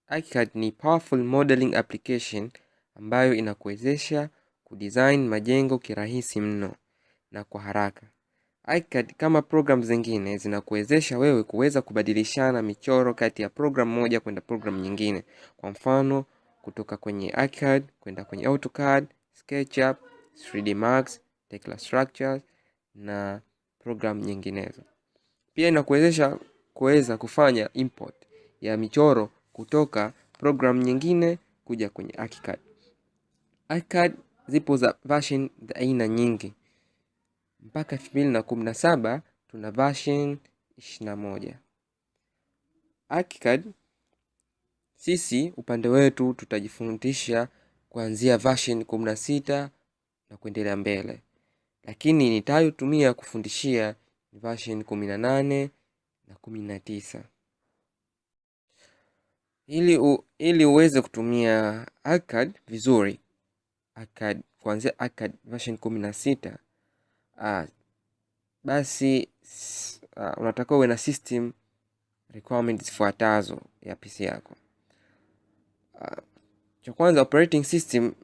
Archicad ni powerful modeling application ambayo inakuwezesha kudesign majengo kirahisi mno na kwa haraka. Archicad kama program zingine zinakuwezesha wewe kuweza kubadilishana michoro kati ya program moja kwenda program nyingine. Kwa mfano, kutoka kwenye Archicad kwenda kwenye AutoCAD, SketchUp, 3D Max, Tecla Structures na program nyinginezo. Pia inakuwezesha kuweza kufanya import ya michoro kutoka program nyingine kuja kwenye Archicad. Archicad zipo za version za aina nyingi. Mpaka 2017 tuna version 21. Archicad sisi upande wetu tutajifundisha kuanzia version 16 na kuendelea mbele. Lakini nitayotumia kufundishia version 18 na 19. Ili uweze kutumia Archicad vizuri, kuanzia Archicad version 16, basi unatakiwa uwe na system requirements zifuatazo ya PC yako. Cha kwanza, operating system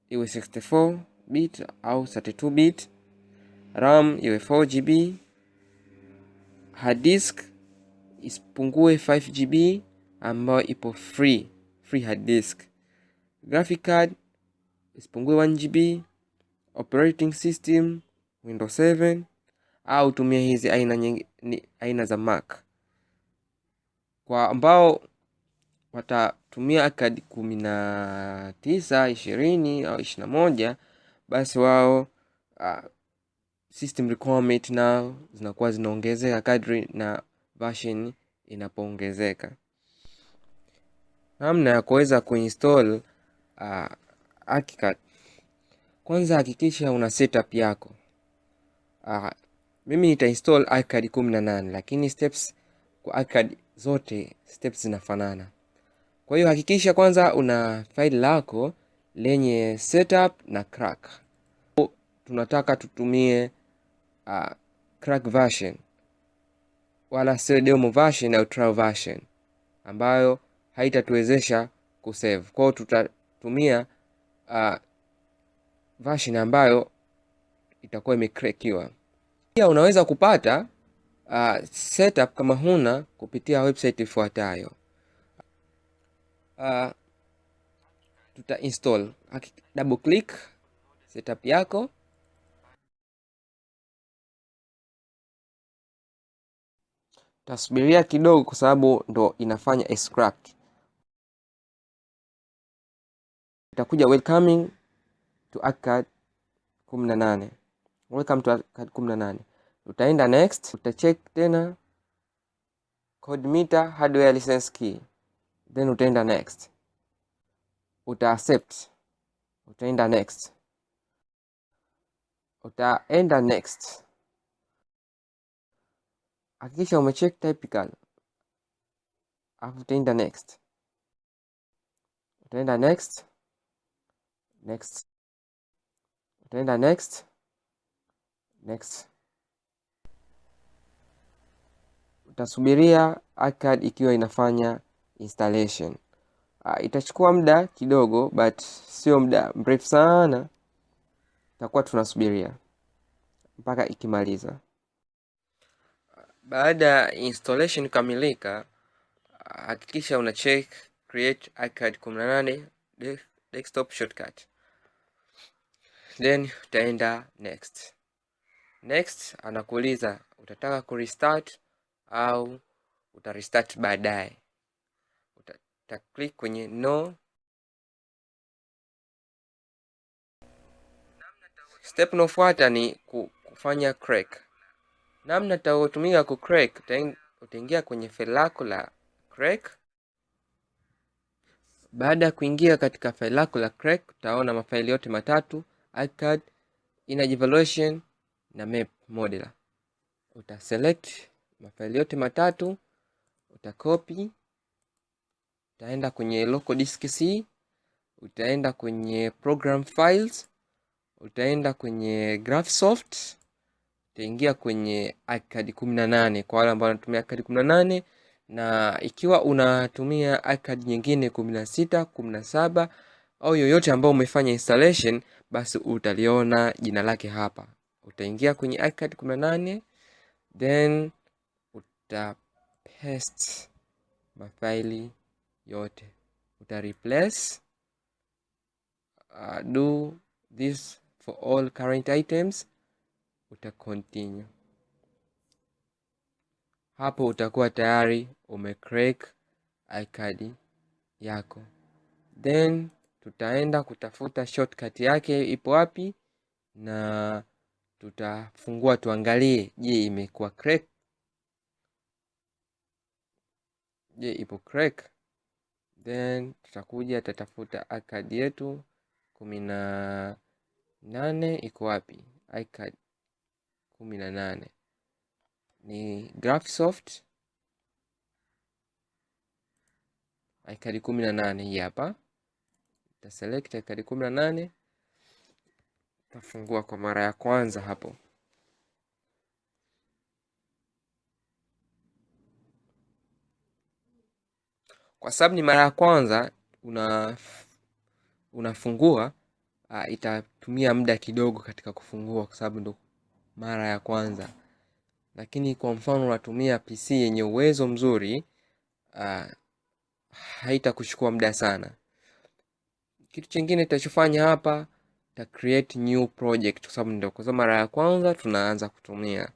iwe 64 bit au 32 bit, RAM iwe 4GB, hard disk isipungue 5GB ambayo ipo free hard disk, graphic card isipungue 1GB, operating system Windows 7 au tumia hizi aina za Mac. Kwa ambao watatumia Archicad 19, 20 au 21, basi wao system requirement nao zinakuwa zinaongezeka kadri na version inapoongezeka. Namna ya kuweza kuinstall Archicad. Kwanza hakikisha una setup yako. Mimi nitainstall Archicad 18, lakini steps kwa Archicad zote steps zinafanana. Kwa hiyo hakikisha kwanza una file lako lenye setup na crack. Tunataka tutumie crack version, wala sio demo version au trial version ambayo haitatuwezesha kusave. Kwa hiyo tutatumia version ambayo itakuwa imecrackiwa. Pia unaweza kupata setup kama huna kupitia website ifuatayo. Tuta install, double click setup yako. Tasubiria kidogo kwa sababu ndo inafanya extract. Itakuja welcoming to Archicad 18. Welcome to Archicad 18. Utaenda next, utacheck tena code meter hardware license key. Then utaenda next. Uta accept. Utaenda next. Utaenda next. Hakikisha umecheck typical. Alafu utaenda next. Utaenda next. Next. Utaenda next. Next. Utasubiria Archicad ikiwa inafanya installation. Itachukua muda kidogo but sio muda mrefu sana. Tutakuwa tunasubiria mpaka ikimaliza. Baada ya installation kamilika, hakikisha una check create Archicad 18 desktop shortcut. Then utaenda next. Next anakuuliza utataka kurestart au utarestart baadaye. Utaklik kwenye no. Step inayofuata ni kufanya crack. Namna utayotumia ku crack, utaingia kwenye file lako la crack. Baada ya kuingia katika file lako la crack, utaona mafaili yote matatu, Archicad, Image Evaluation na Map Modeler. Utaselect mafaili yote matatu, utakopi, utaenda kwenye local disk C, utaenda kwenye program files, utaenda kwenye Graphisoft, utaingia kwenye Archicad 18 kwa wale ambao wanatumia Archicad 18, na ikiwa unatumia archicad nyingine 16, 17 au yoyote ambao umefanya installation, basi utaliona jina lake hapa. Utaingia kwenye archicad 18, then paste mafaili yote, replace, do this for all current items, continue. Hapo utakuwa tayari umecrack archicad yako. Then tutaenda kutafuta shortcut yake ipo wapi, na tutafungua tuangalie, je, imekuwa crack? Je, ipo crack? Then tutakuja tatafuta archicad yetu 18 iko wapi? Archicad 18 ni Graphisoft. Archicad 18 hii hapa. Select archicad 18, tafungua kwa mara ya kwanza hapo. Kwa sababu ni mara ya kwanza unafungua, itatumia muda kidogo katika kufungua kwa sababu ndo mara ya kwanza. Lakini kwa mfano unatumia PC yenye uwezo mzuri, haitakuchukua muda sana. Kitu kingine tutachofanya hapa, create new project kwa sababu ndio kwa mara ya kwanza tunaanza kutumia.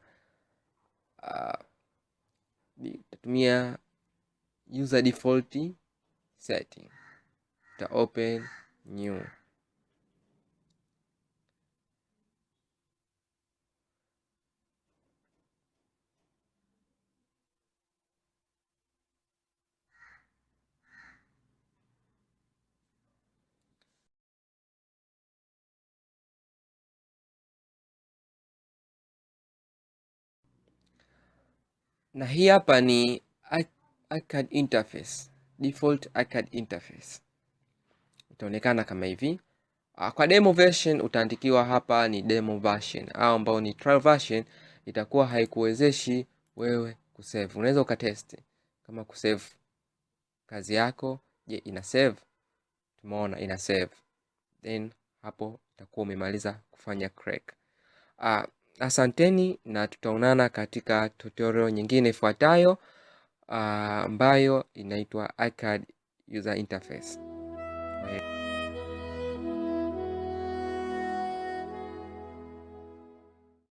Tutatumia user default setting, open new. Na hii hapa ni archicad interface, default archicad interface. Itaonekana kama hivi. Kwa demo version utaandikiwa hapa ni demo version, au ambao ni trial version, itakuwa haikuwezeshi wewe kusave. Unaweza ukatest kama kusave kazi yako, je, ina save? Tumeona ina save. Then hapo itakuwa umemaliza kufanya crack. Asanteni na tutaonana katika tutorial nyingine ifuatayo, ambayo inaitwa archicad user interface.